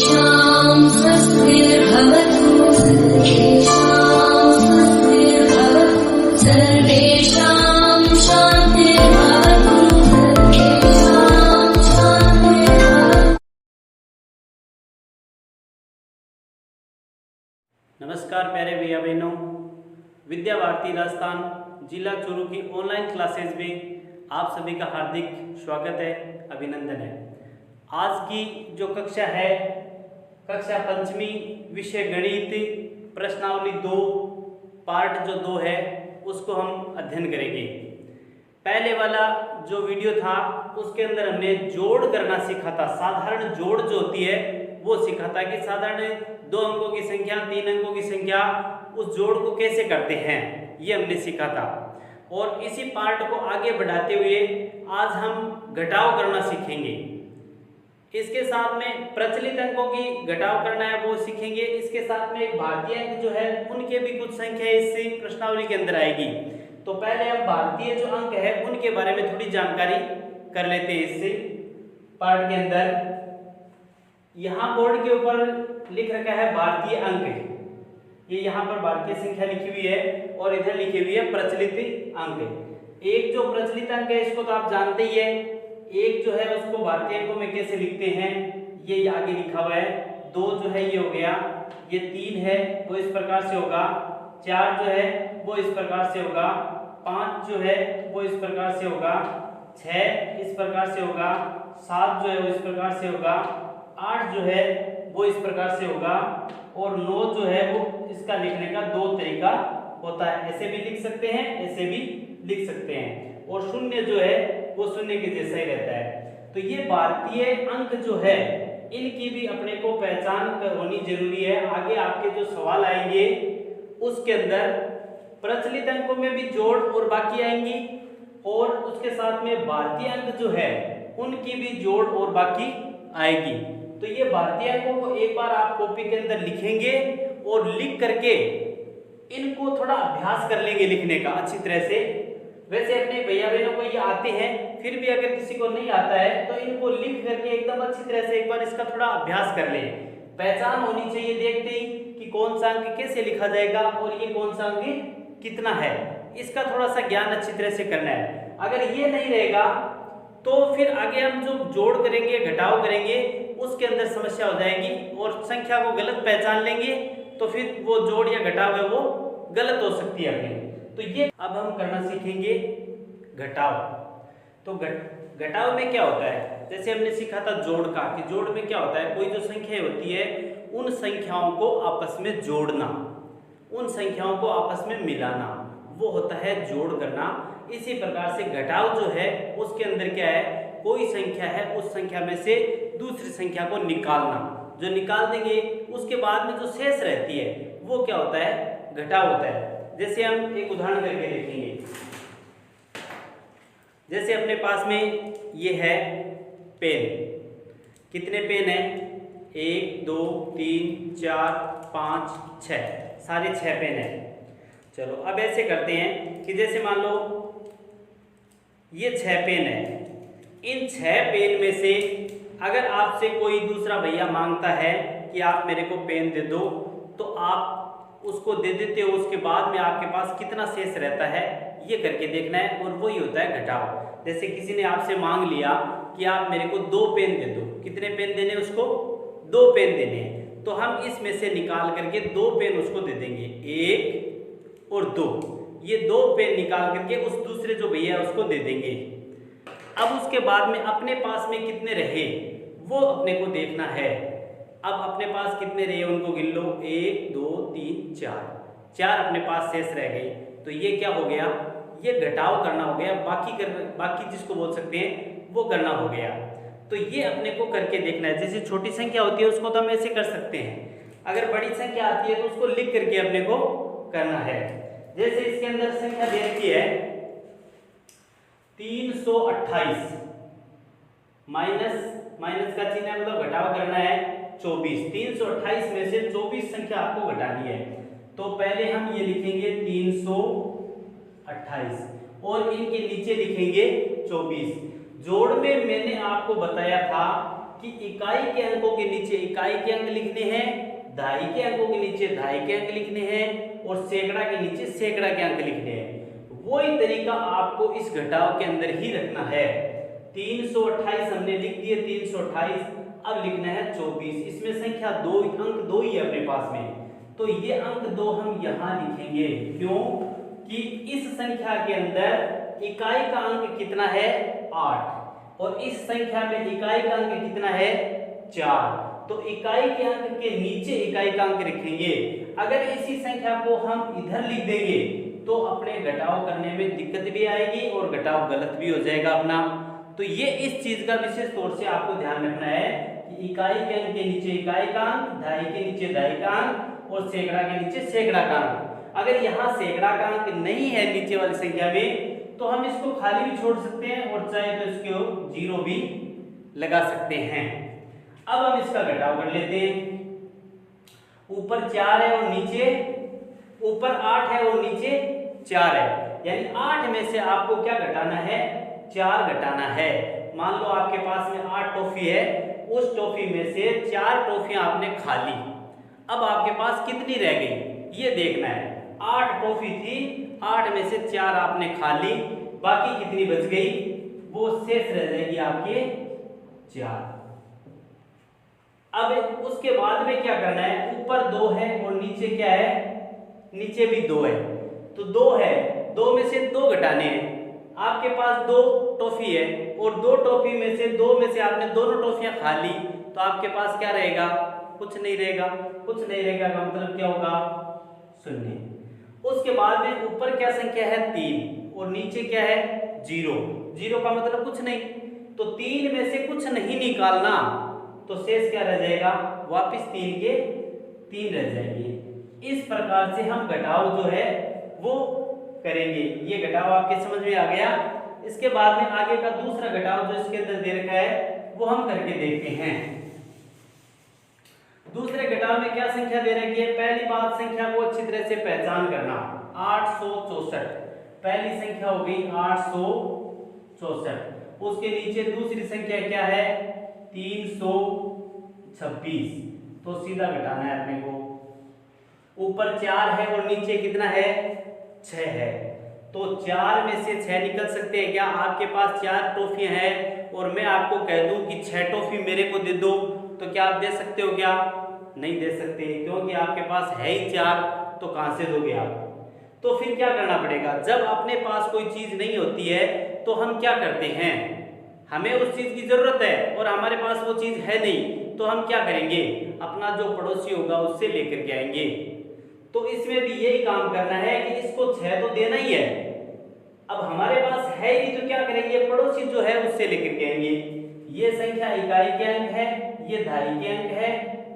सर्वेषां स्वस्तिर्भवतु सर्वेषां शान्तिर्भवतु नमस्कार प्यारे भैया बहनों, विद्या भारती राजस्थान जिला चूरू की ऑनलाइन क्लासेस में आप सभी का हार्दिक स्वागत है, अभिनंदन है। आज की जो कक्षा है, कक्षा पंचमी, विषय गणित, प्रश्नावली 2 पार्ट जो 2 है उसको हम अध्ययन करेंगे। पहले वाला जो वीडियो था उसके अंदर हमने जोड़ करना सीखा था। साधारण जोड़ जो होती है वो सीखा था कि साधारण 2 अंकों की संख्या, 3 अंकों की संख्या, उस जोड़ को कैसे करते हैं, ये हमने सीखा था। और इसी पार्ट को आगे बढ़ाते हुए आज हम घटाव करना सीखेंगे। इसके साथ में प्रचलित अंकों की घटाव करना है वो सीखेंगे। इसके साथ में एक भारतीय अंक जो है उनके भी कुछ संख्या इस प्रश्नावली के अंदर आएगी। तो पहले हम भारतीय जो अंक है उनके बारे में थोड़ी जानकारी कर लेते हैं। इस पार्ट के अंदर यहाँ बोर्ड के ऊपर लिख रखा है भारतीय अंक, ये यहाँ पर भारतीय संख्या लिखी हुई है और इधर लिखी हुई है प्रचलित अंक। एक जो प्रचलित अंक है इसको तो आप जानते ही है। एक जो है उसको भारतीय अंकों में कैसे लिखते हैं, ये आगे लिखा हुआ है। 2 जो है ये हो गया, ये 3 है वो इस प्रकार से होगा, 4 जो है वो इस प्रकार से होगा, 5 जो है वो इस प्रकार से होगा, 6 इस प्रकार से होगा, 7 जो है वो इस प्रकार से होगा, 8 जो है वो इस प्रकार से होगा और 9 जो है वो इसका लिखने का 2 तरीका होता है। ऐसे भी लिख सकते हैं, ऐसे भी लिख सकते हैं। और 0 जो है वो 0 के जैसा ही रहता है। तो ये भारतीय अंक जो है इनकी भी अपने को पहचान होनी जरूरी है। आगे आपके जो सवाल आएंगे उसके अंदर प्रचलित अंकों में भी जोड़ और बाकी आएंगी और उसके साथ में भारतीय अंक जो है उनकी भी जोड़ और बाकी आएगी। तो ये भारतीय अंकों को एक बार आप कॉपी के अंदर लिखेंगे और लिख करके इनको थोड़ा अभ्यास कर लेंगे लिखने का अच्छी तरह से। वैसे अपने भैया बहनों को ये आते हैं, फिर भी अगर किसी को नहीं आता है तो इनको लिख करके एकदम अच्छी तरह से एक बार इसका थोड़ा अभ्यास कर लें। पहचान होनी चाहिए देखते ही कि कौन सा अंक कैसे लिखा जाएगा और ये कौन सा अंक कितना है, इसका थोड़ा सा ज्ञान अच्छी तरह से करना है। अगर ये नहीं रहेगा तो फिर आगे हम जो जोड़ करेंगे, घटाव करेंगे, उसके अंदर समस्या हो जाएगी और संख्या को गलत पहचान लेंगे तो फिर वो जोड़ या घटाव है वो गलत हो सकती है अपनी। तो ये अब हम करना सीखेंगे घटाव। तो घटाव में क्या होता है, जैसे हमने सीखा था जोड़ का, कि जोड़ में क्या होता है, कोई जो संख्या होती है उन संख्याओं को आपस में जोड़ना, उन संख्याओं को आपस में मिलाना, वो होता है जोड़ करना। इसी प्रकार से घटाव जो है उसके अंदर क्या है, कोई संख्या है उस संख्या में से दूसरी संख्या को निकालना। जो निकाल देंगे उसके बाद में जो शेष रहती है वो क्या होता है, घटाव होता है। जैसे हम एक उदाहरण करके देखेंगे। जैसे अपने पास में ये है पेन, कितने पेन है, 1 2 3 4 5 6, सारे 6 पेन है। चलो अब ऐसे करते हैं कि जैसे मान लो ये 6 पेन है, इन 6 पेन में से अगर आपसे कोई दूसरा भैया मांगता है कि आप मेरे को पेन दे दो, तो आप उसको दे देते हो। उसके बाद में आपके पास कितना शेष रहता है ये करके देखना है, और वही होता है घटाव। जैसे किसी ने आपसे मांग लिया कि आप मेरे को 2 पेन दे दो, कितने पेन देने उसको, 2 पेन देने हैं, तो हम इसमें से निकाल करके 2 पेन उसको दे देंगे, 1 और 2। ये 2 पेन निकाल करके उस दूसरे जो भैया है उसको दे देंगे। अब उसके बाद में अपने पास में कितने रहे वो अपने को देखना है। अब अपने पास कितने रहे उनको गिन लो, 1 2 3 4 अपने पास शेष रह गए। तो ये क्या हो गया, ये घटाव करना हो गया। बाकी जिसको बोल सकते हैं वो करना हो गया। तो ये अपने को करके देखना है। जैसे छोटी संख्या होती है उसको तो हम ऐसे कर सकते हैं, अगर बड़ी संख्या आती है तो उसको लिख करके अपने को करना है। जैसे इसके अंदर संख्या दे रखी है 328, माइनस का चिन्ह है, मतलब घटाव करना है 24। 328 में से 24 संख्या आपको घटानी है। तो पहले हम ये लिखेंगे 328 और इनके नीचे लिखेंगे 24। जोड़ में मैंने आपको बताया था कि इकाई के अंकों के नीचे इकाई के अंक लिखने हैं, दहाई के अंकों के नीचे दहाई के अंक लिखने हैं और सैकड़ा के नीचे सैकड़ा के अंक लिखने हैं। वही तरीका आपको इस घटाव के अंदर ही रखना है। 328 हमने लिख दिए 328, अब लिखना है 24। इसमें संख्या अंक दो ही है अपने पास में, तो ये अंक 2 हम यहाँ लिखेंगे। क्यों कि इस संख्या के अंदर इकाई का अंक कितना है 8 और इस संख्या में इकाई का अंक कितना है 4, तो इकाई के अंक के नीचे इकाई का अंक रखेंगे। अगर इसी संख्या को हम इधर लिख देंगे तो अपने घटाव करने में दिक्कत भी आएगी और घटाव गलत भी हो जाएगा अपना। तो ये इस चीज का विशेष तौर से आपको ध्यान रखना है कि इकाई के अंक के नीचे इकाई का अंक, दहाई के नीचे दहाई का अंक और सैकड़ा के नीचे सैकड़ा का अंक। अगर यहाँ सैकड़ा का अंक नहीं है नीचे वाली संख्या में तो हम इसको खाली भी छोड़ सकते हैं और चाहे तो इसको 0 भी लगा सकते हैं। अब हम इसका घटाव कर लेते हैं। ऊपर 4 है और नीचे ऊपर 8 है और नीचे 4 है, यानी 8 में से आपको क्या घटाना है 4 घटाना है। मान लो आपके पास में 8 टॉफी है, उस टॉफी में से 4 टॉफियां आपने खा ली। अब आपके पास कितनी रह गई ये देखना है। 8 टॉफी थी, 8 में से 4 आपने खा ली, बाकी कितनी बच गई वो शेष रह जाएगी आपके 4। अब उसके बाद में क्या करना है, ऊपर 2 है और नीचे क्या है, नीचे भी 2 है, तो 2 है, 2 में से 2 घटाने हैं। आपके पास 2 टॉफी है और 2 टॉफी में से 2 में से आपने दोनों टॉफियां खा ली, तो आपके पास क्या रहेगा, कुछ नहीं रहेगा। कुछ नहीं रहेगा का मतलब क्या होगा 0। उसके बाद में ऊपर क्या संख्या है 3 और नीचे क्या है 0। 0 का मतलब कुछ नहीं, तो 3 में से कुछ नहीं निकालना, तो शेष क्या रह जाएगा, वापिस 3 के 3 रह जाएंगे। इस प्रकार से हम घटाव जो है वो करेंगे। ये घटाव आपके समझ में आ गया। इसके बाद में आगे का दूसरा घटाव जो इसके अंदर दे रखा है वो हम करके देखते हैं। दूसरे घटाव में क्या संख्या दे रखी है, पहली बात संख्या को अच्छी तरह से पहचान करना। 864 पहली संख्या हो गई 864। उसके नीचे दूसरी संख्या क्या है 326, तो सीधा घटाना है अपने को। ऊपर 4 है और नीचे कितना है 6 है, तो 4 में से 6 निकल सकते हैं क्या। आपके पास 4 टॉफियां हैं और मैं आपको कह दूं कि 6 टॉफी मेरे को दे दो, तो क्या आप दे सकते हो क्या, नहीं दे सकते, क्योंकि आपके पास है ही 4, तो कहां से दोगे आप। तो फिर क्या करना पड़ेगा, जब अपने पास कोई चीज नहीं होती है तो हम क्या करते हैं, हमें उस चीज की जरूरत है और हमारे पास वो चीज है नहीं, तो हम क्या करेंगे, अपना जो पड़ोसी होगा उससे लेकर के आएंगे। तो इसमें भी यही काम करना है कि इसको 6 तो देना ही है, अब हमारे पास है ही तो क्या करेंगे, पड़ोसी जो है उससे लेकर के आएंगे। ये संख्या इकाई के अंक है, ये दहाई के अंक है,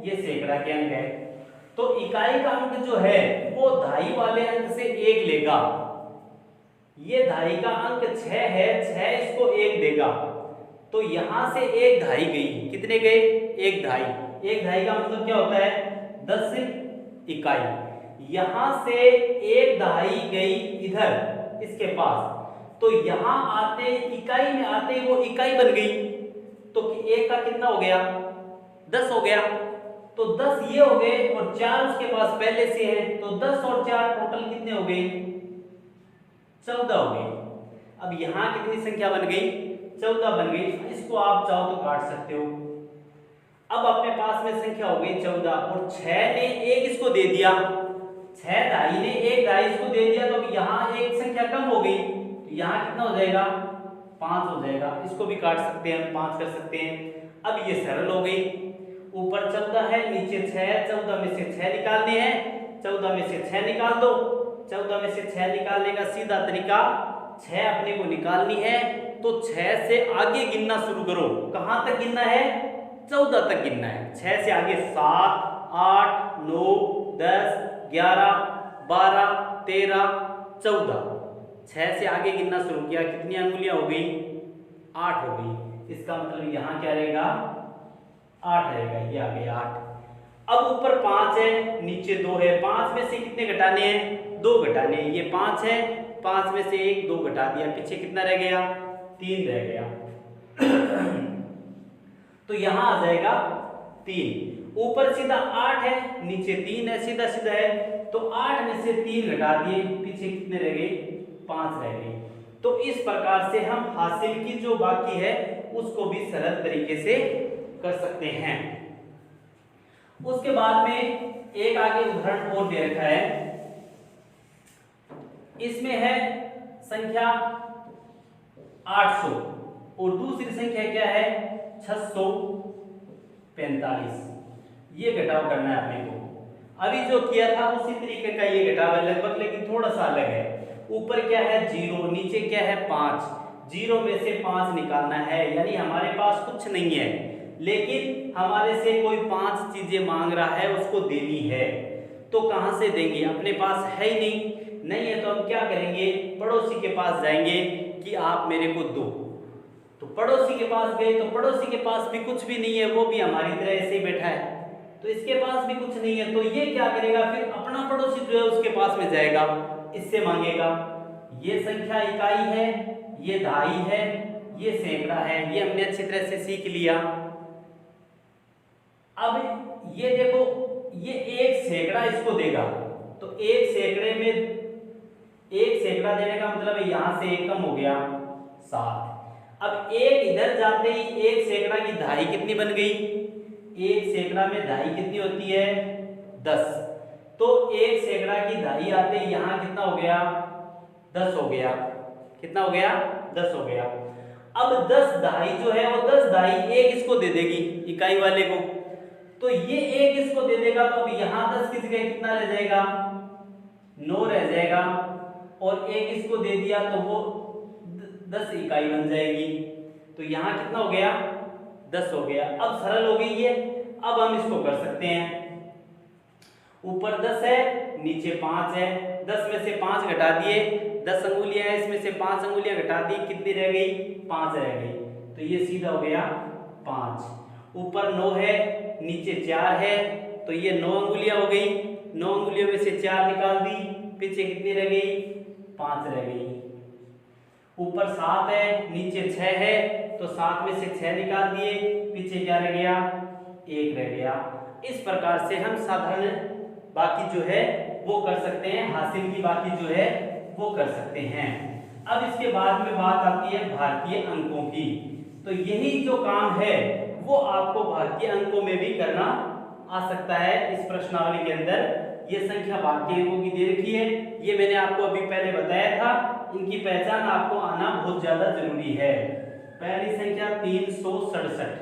ये सैकड़ा के अंक है। तो इकाई का अंक जो है वो दहाई वाले अंक से 1 लेगा। ये दहाई का अंक 6 है, 6 इसको 1 देगा, तो यहां से 1 दहाई गई, कितने गए 1 दहाई। 1 दहाई का मतलब क्या होता है 10 इकाई। यहां से 1 दहाई गई इधर इसके पास, तो यहां आते इकाई में आते वो इकाई बन गई, तो 1 का कितना हो गया 10 हो गया, तो 10 ये हो गए और 4 उसके पास पहले से है, तो 10 और 4 टोटल कितने हो गए 14 हो गए। अब यहां कितनी संख्या बन गई 14 बन गई। इसको आप चाहो तो काट सकते हो। अब अपने पास में संख्या हो गई 14 और 6 ने 1 इसको दे दिया, 6 दहाई ने 1 दहाई इसको दे दिया, तो अब यहाँ एक संख्या कम हो गई, तो यहाँ कितना हो जाएगा 5 हो जाएगा। इसको भी काट सकते हैं, 5 कर सकते हैं। अब ये सरल हो गई, ऊपर 14 है नीचे 6 है, 14 में से 6 निकालने हैं, 14 में से 6 निकाल दो। 14 में से 6 निकालने का सीधा तरीका 6 अपने को निकालनी है, तो 6 से आगे गिनना शुरू करो। कहां तक गिनना है 14 तक गिनना है। 6 से आगे 7 8 9 10 11 12 13 14, 6 से आगे गिनना शुरू किया, कितनी अंगुलियां हो गई 8 हो गई। इसका मतलब यहाँ क्या रहेगा 8 रहेगा, ये आ गया 8। अब ऊपर 5 है नीचे 2 है, 5 में से कितने घटाने हैं 2 घटाने हैं। ये 5 है, 5 में से 1 2 घटा दिया, पीछे कितना रह गया 3 रह गया। तो यहाँ आ जाएगा 3। ऊपर सीधा 8 है, नीचे 3 है, सीधा सीधा है। तो 8 में से 3 घटा दिए, पीछे कितने रह गए? 5 रह गए। तो इस प्रकार से हम हासिल की जो बाकी है उसको भी सरल तरीके से कर सकते हैं। उसके बाद में एक आगे उदाहरण और दे रखा है। इसमें है संख्या 800 और दूसरी संख्या क्या है? 645। ये घटाव करना है अपने को। अभी जो किया था उसी तरीके का ये घटाव है लगभग, लेकिन थोड़ा सा अलग है। ऊपर क्या है? 0, नीचे क्या है? 5। 0 में से 5 निकालना है, यानी हमारे पास कुछ नहीं है, लेकिन हमारे से कोई 5 चीजें मांग रहा है, उसको देनी है। तो कहां से देंगे? अपने पास है ही नहीं है तो हम क्या करेंगे? पड़ोसी के पास जाएंगे कि आप मेरे को दो। तो पड़ोसी के पास गए तो पड़ोसी के पास भी कुछ भी नहीं है, वो भी हमारी तरह ऐसे ही बैठा है, तो इसके पास भी कुछ नहीं है। तो ये क्या करेगा? फिर अपना पड़ोसी जो है उसके पास में जाएगा, इससे मांगेगा। ये संख्या इकाई है, ये दहाई है, ये सैकड़ा है, ये हमने अच्छी तरह से सीख लिया। अब ये देखो, ये 1 सैकड़ा इसको देगा, तो 1 सैकड़े में 1 सैकड़ा देने का मतलब है यहां से 1 कम हो गया 7। अब 1 इधर जाते ही 1 सैकड़ा की दहाई कितनी बन गई? 1 सैकड़ा में दहाई कितनी होती है? 10। तो 1 सैकड़ा की दहाई आते ही यहां कितना हो गया? 10 हो गया। कितना हो गया? 10 हो गया। अब 10 दहाई जो है वो 10 दहाई 1 इसको दे देगी, इकाई वाले को, तो ये 1 इसको दे देगा। तो अब यहां 10 की जगह कितना रह जाएगा? 9 रह जाएगा। और 1 इसको दे दिया तो वो 10 इकाई बन जाएगी। तो यहां कितना हो गया? 10 हो गया। अब सरल हो गई है। अब हम इसको कर सकते हैं। ऊपर 10 है, नीचे 5 है, 10 में से 5 घटा दिए, 10 अंगुलियां है, इसमें से 5 अंगुलियां घटा दी, कितनी रह गई? 5 रह गई। तो ये सीधा हो गया 5। ऊपर 9 है, नीचे 4 है, तो ये 9 अंगुलियां हो गई। 9 अंगुलियों में से 4 निकाल दी, पीछे कितनी रह गई? 5 रह गई। ऊपर 7 है, नीचे 6 है, तो 7 में से 6 निकाल दिए, पीछे क्या रह गया? 1 रह गया। इस प्रकार से हम साधारण बाकी जो है वो कर सकते हैं, हासिल की बाकी जो है वो कर सकते हैं। अब इसके बाद में बात आती है भारतीय अंकों की। तो यही जो काम है वो आपको भारतीय अंकों में भी करना आ सकता है। इस प्रश्नावली के अंदर ये संख्या भारतीय अंकों की दे रखी है, ये मैंने आपको अभी पहले बताया था। इनकी पहचान आपको आना बहुत ज्यादा जरूरी है। पहली संख्या 367,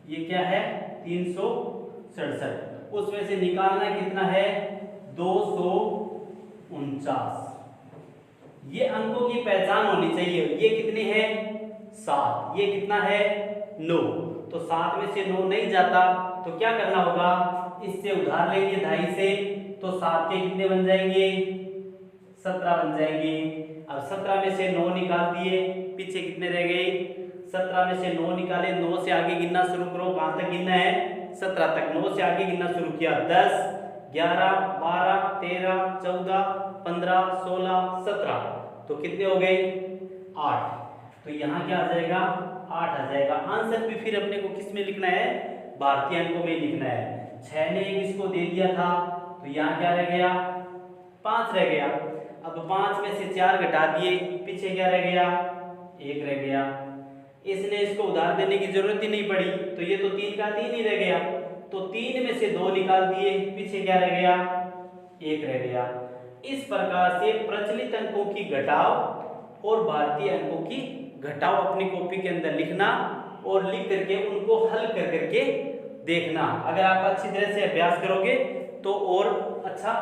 ये क्या है? 367। उसमें से निकालना कितना है? 249। ये अंकों की पहचान होनी चाहिए। ये कितने हैं? 7। ये कितना है? 9। तो 7 में से 9 नहीं जाता, तो क्या करना होगा? इससे उधार लेंगे दहाई से, तो 7 के कितने बन जाएंगे? 17 बन जाएंगे। अब 17 में से 9 निकाल दिए, पीछे कितने रह गए? 17 में से 9 निकाले, 9 से आगे गिनना शुरू करो। कहां तक गिनना है? 17 तक। 9 से आगे गिनना शुरू किया, 10, 11, 12, 13, 14, 15, 16, 17, तो कितने हो गए? 8। तो यहाँ क्या आ जाएगा? 8 आ जाएगा। आंसर भी फिर अपने को किस में लिखना है? भारतीय अंकों में लिखना है। 6 ने 1 इसको दे दिया था, तो यहाँ क्या रह गया? 5 रह गया। अब 5 में से 4 घटा दिए, पीछे क्या रह गया? 1 रह गया। इसने इसको उधार देने की जरूरत ही नहीं पड़ी, तो ये तो 3 का 3 ही रह गया। तो 3 में से 2 निकाल दिए, पीछे क्या रह गया? 1 रह गया। इस प्रकार से प्रचलित अंकों की घटाव और भारतीय अंकों की घटाव अपनी कॉपी के अंदर लिखना और लिख करके उनको हल कर करके देखना। अगर आप अच्छी तरह से अभ्यास करोगे तो और अच्छा